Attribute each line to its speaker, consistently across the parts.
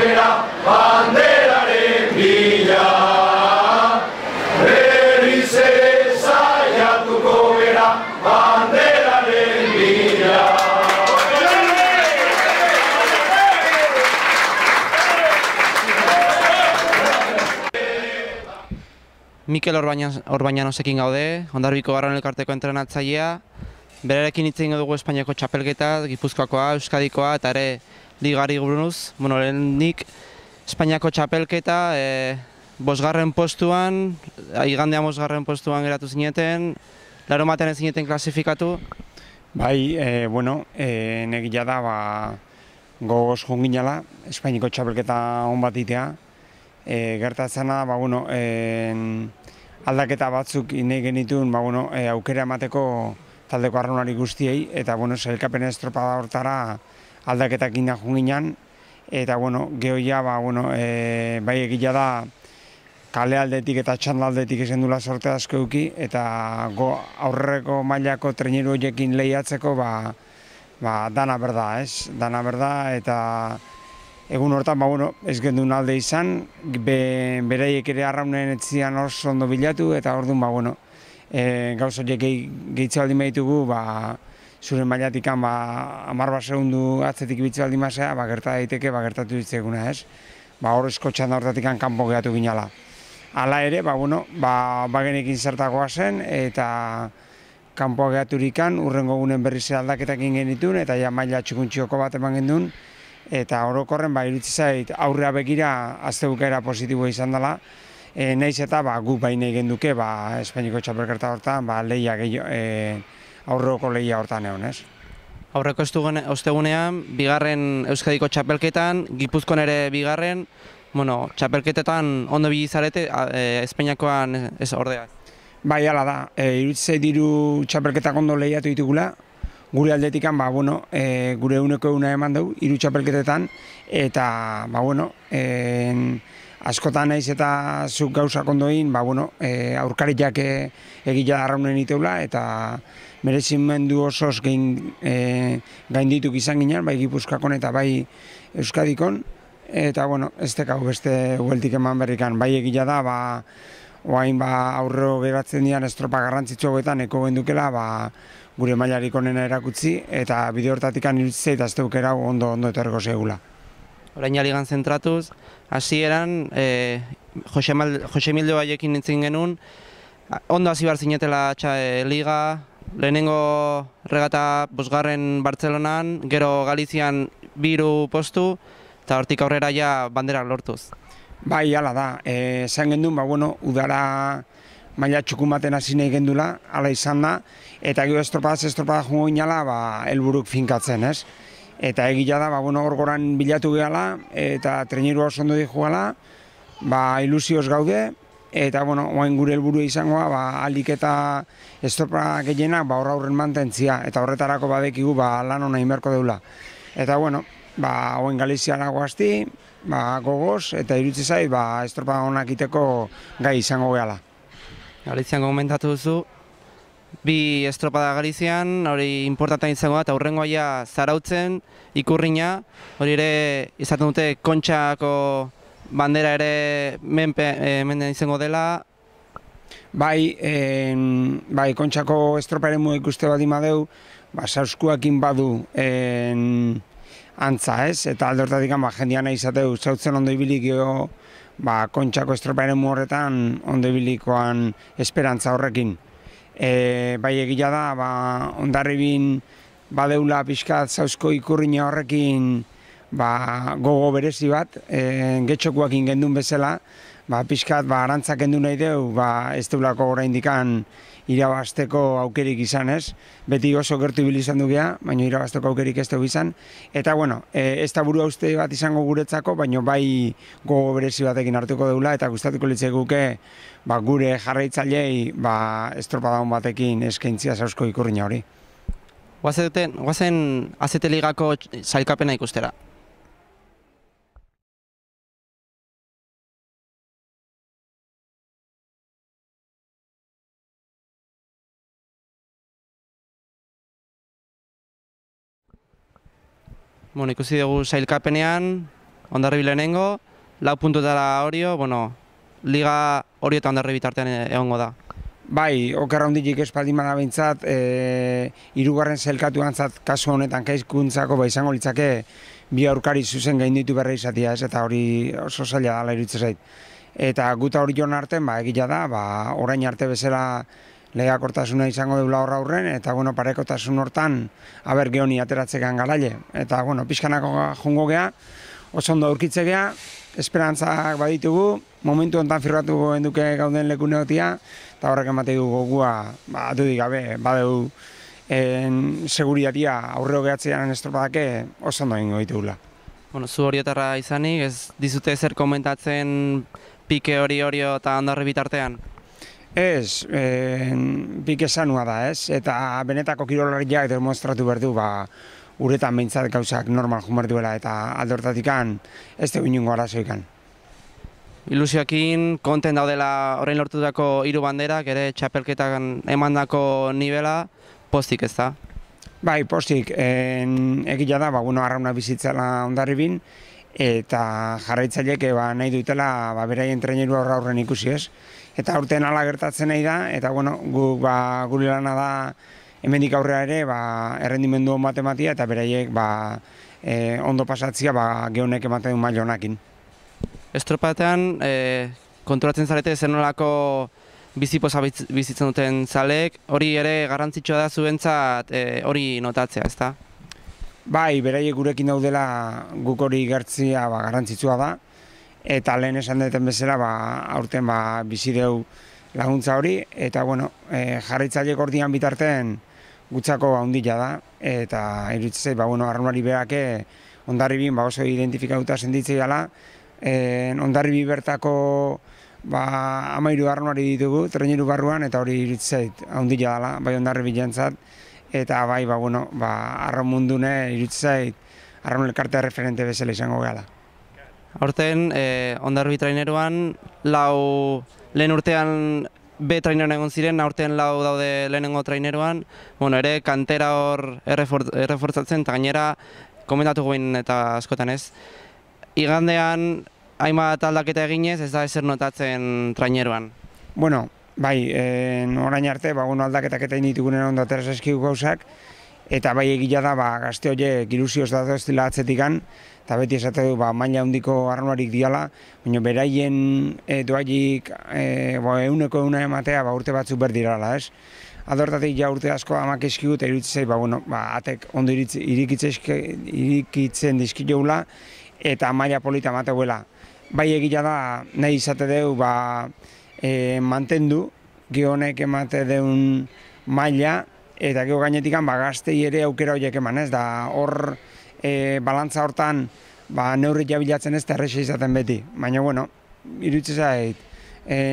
Speaker 1: gera banderaren bila. Berriz ere saiatuko gera banderaren bila.
Speaker 2: Mikel Orbañanosekin gaude, Hondarribiko Garraio Elkarteko entrenatzailea. Berarekin hitz egingo dugu Espainiako txapelketa, Gipuzkoakoa, Euskadikoa eta ere ligari buruz. Lehenik Espainiako txapelketa, bosgarren postuan, igandean bosgarren postuan geratu zineten, larunbatean ez zineten klasifikatu.
Speaker 3: Bai, negia da, gogoz joan ginela, Espainiako txapelketa on bat itea. Gertatzen da, aldaketa batzuk nahi genituen aukera emateko taldeko arraunari guztiei, eta sailkapen estropada hortara aldaketak inda joan ginen, eta gehoia bai egila da kale aldetik eta txanda aldetik ezen dula sorte asko euki, eta aurreko mailako traineru horiekin lehiatzeko dana berda, ez? Dana berda, eta egun hortan, ez gendun alde izan, beraiek ere arraunen etzian oso ondo bilatu, eta orduan, gauz horiek gehitze baldin behitugu, zure mailatik 10 segundu atzetik bitze baldin mazea, gerta daiteke, gertatu ditzeguna, ez? Hor eskotxan hortatik kanpo gehatu ginala. Hala ere, bagenekin zertagoa zen, eta kanpoa gehaturikan, urrengo gunen berriz aldaketak genituen, eta ja maila txikuntxioko bat eman gendun, eta orokorren iritsi zait aurrea begira azte bukaera positiboa izan dela, nahiz eta guk nahi genduke Espainiko txapelketa hortan aurreko lehia hortan egon, ez?
Speaker 2: Aurreko ostegunean, bigarren Euskadiko txapelketan, Gipuzkoan ere bigarren, txapelketetan ondo bilizarete, Espainiakoan ez ordea.
Speaker 3: Bai, hala da, iritsi zait hiru txapelketak ondo lehiatu ditugula, gure aldetikan, gure eguneko eman dugu, hiru txapelketetan, eta, askotan naiz eta zuk gauzak ondoin, aurkariak egila arraunen iteula, eta merezimendu osoz gaindituk izan ginen, bai Gipuzkoakon eta bai Euskadikon, eta, ez tekau beste hueltik eman berrikan, bai egila da, oain aurrero geratzen dian estropa garrantzitsu hauetan eko gendukela, gure mailarik onena erakutzi, eta bide hortatik iruditzea eta azte bukera ondo etorreko segula.
Speaker 2: Orain ligan zentratuz, hasieran Jose Mildo Baiekin nintzen genuen, ondo hasi behar zinetela liga, lehenengo regata bosgarren Bartzelonan, gero Galizian 2 postu, eta hortik aurrera ja banderak lortuz.
Speaker 3: Bai, hala da, esan gendun, udara maila txukun baten hasi nahi gendula, hala izan da, eta gero estropada jongo ginala, helburuk finkatzen, ez? Eta egila da, hor goran bilatu gehala, eta trainerua oso ondo dihu gala, ilusioz gaude, eta oain gure helburu izangoa, aldik eta estropada gehienak hor aurren mantentzia, eta horretarako badekigu lan hona inberko deula. Eta oain Galiziara goazti, gogoz, eta irutzi zait, estropada honak iteko gai izango gehala.
Speaker 2: Galizian komentatu duzu, 2 estropada Galizian, hori importanta izango da, eta hurrengoa ja Zarautzen, Ikurrina, hori ere izaten dute Kontxako bandera ere menden izango dela.
Speaker 3: Bai, Kontxako estroparen mua ikuste badi madeu, Zauskuakin badu antza, ez? Eta alde hortatik jendean nahi izateu, Zautzen ondo ibilik geho, Kontxako estroparen mua horretan ondo ibilikoan esperantza horrekin. Bai egila da, Hondarribin badeula pixkat Zauzko Ikurrina horrekin gogo berezi bat, getxokuakin gendun bezala, pixkat arantzak gendu nahi deu, ez deulako oraindikan irabazteko aukerik izan, ez? Beti oso gertu ibili izan du geha, baina irabazteko aukerik ez dugu izan. Eta, ez da buru hauste bat izango guretzako, baina bai gogo berezi batekin hartuko deula, eta gustatuko litzeguke gure jarraitzailei estropada hon batekin eskaintzia Zauzko Ikurrina hori.
Speaker 2: Goazen AZT Ligako sailkapena ikustera. Ikusi dugu sailkapenean, Hondarribi lehenengo, 4 puntutara Orio, bueno, Liga Orio eta Hondarribi tartean egongo da.
Speaker 3: Bai, okerra honditik espaldin bada behintzat, hirugarren sailkatuantzat kasu honetan kaizkuntzako izango litzake bi aurkari zuzen gainditu berri izatea, ez, eta hori oso zaila dela iruditzen zait. Eta guta hori joan artean, egia da, orain arte bezala lehiakortasuna izango deula horra aurren, eta parekotasun hortan, aber gehoni ateratzekan garaile. Eta, pixkanako jongo geha, oso ondo aurkitze geha, esperantzak baditugu, momentu honetan firratu enduke gauden lekuneotia, eta horrek emate du gogua, dudik gabe, badeu seguriatia aurreo gehatzean estropadake oso ondo egingo ditugula.
Speaker 2: Zu Oriotarra izanik, ez dizute zer komentatzen pike Orio eta Hondarribi tartean?
Speaker 3: Ez, pike sanua da, ez? Eta benetako kirolariak demostratu behar du, uretan behintzat gauzak normal jumar duela, eta alde hortatikan ez dugu inungo arazoikan.
Speaker 2: Ilusioekin, konten daudela orain lortutako 3 banderak, ere txapelketan emandako nivela, postik ez da?
Speaker 3: Bai, postik, egia da, arrauna bizitzela Hondarribin, eta jarraitzaileek nahi dutela beraien traineru aurren ikusi, ez? Eta aurten ala gertatzen nahi da, eta guk gure lana da hemendik aurrera ere errendimendu on bat ematia, eta beraiek ondo pasatzia gehonek ematen du maila honakin.
Speaker 2: Estropatean, konturatzen zarete zer nolako bizipoza bizitzen duten zaleek, hori ere garrantzitsua da zuentzat hori notatzea, ezta?
Speaker 3: Bai, beraiek gurekin daudela guk hori gertzia garrantzitsua da, eta lehen esan duten bezala aurten bizi deu laguntza hori, eta jarraitzaileek ordian bitartean gutzako handia da, eta iruditzen zait, arraunari berak Hondarribin oso identifikatuta senditzei gala, Hondarribi bertako 13 arraunari ditugu, traineru barruan, eta hori iruditzen zait handia dela, bai Hondarribi jantzat, eta bai, arraun mundune iruditzen zait arraun elkarte referente bezala izango gehala.
Speaker 2: Aurten, Hondarribi traineruan, lehen urtean B traineruan egon ziren, aurten 4 daude lehenengo traineruan, ere kantera hor errefortzatzen, eta gainera komentatu goin eta askotan ez. Igandean, hainbat aldaketa eginez, ez da ezer notatzen traineruan.
Speaker 3: Bai, orain arte, aldaketak eta inditugunen ondo aterazazkigu gauzak, eta bai egila da, gazte horiek ilusioz datoztila atzetikan, eta beti esate du, maila handiko arraunarik diala, baina beraien doailik euneko ematea urte batzuk berdirala, ez? Adortatik urte asko amak eskigu, eta iruditzen zait, atek ondo irikitzen dizkioula, eta maila polita emateguela. Bai egila da, nahi izate deu, mantendu, gehonek emate deun maila, eta geho gainetikan gaztei ere aukera horiek eman, ez? Da hor balantza hortan neurri jabilatzen ez, erresa izaten beti. Baina, iruditzen zait,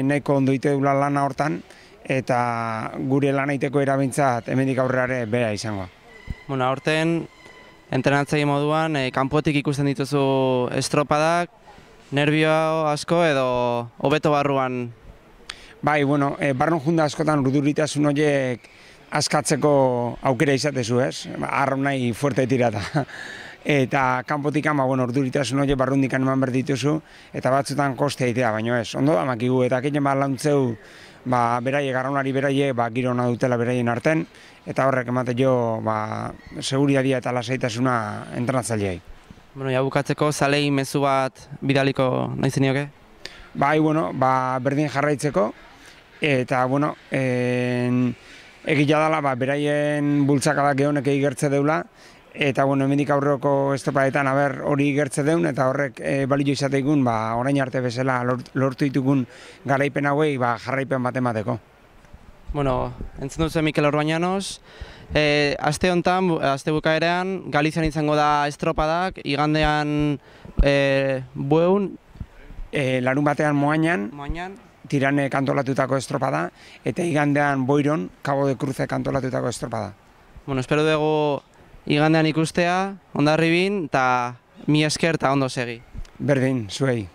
Speaker 3: nahiko ondo ite dula lana hortan, eta gure lan egiteko erabiltzat hemendik aurrera ere bera izango.
Speaker 2: Aurten, entrenatzaile moduan, kanpotik ikusten dituzu estropadak, nerbio asko edo hobeto barruan?
Speaker 3: Bai, barrun junda askotan urduritasun horiek askatzeko aukera izatezu, ez? Arraun nahi fuerte tirata. Eta kanpotikan, urduritasun horiek barrundikan eman behar dituzu, eta batzutan koste egitea, baina ez. Ondo da makigu, eta kenen launtzeu, beraiek, arraunari beraiek, giro hona dutela beraien arten, eta horrek emate jo, seguriadia eta lasaitasuna entrenatzaileai.
Speaker 2: Bukatzeko, zalei mezu bat bidaliko nahi zenioke?
Speaker 3: Bai, berdin jarraitzeko, eta, egia dela, beraien bultzakadak gehonek egigertze deula, eta, hemendik aurreko estropadetan hori igertze deun, eta horrek balio izateikun, orain arte bezala lortu ditugun garaipen hauei jarraipen bat emateko.
Speaker 2: Entzun duzu Mikel Orbañanos, aste honetan, aste bukaeran, Galizian izango da estropadak, igandean Bueun,
Speaker 3: larun batean Moañan, Tirane kantolatutako estropada, eta igandean Boiron, Cabo de Cruce kantolatutako estropada.
Speaker 2: Espero dugu igandean ikustea, Hondarribin, eta mi esker eta ondo segi.
Speaker 3: Berdin, zuei.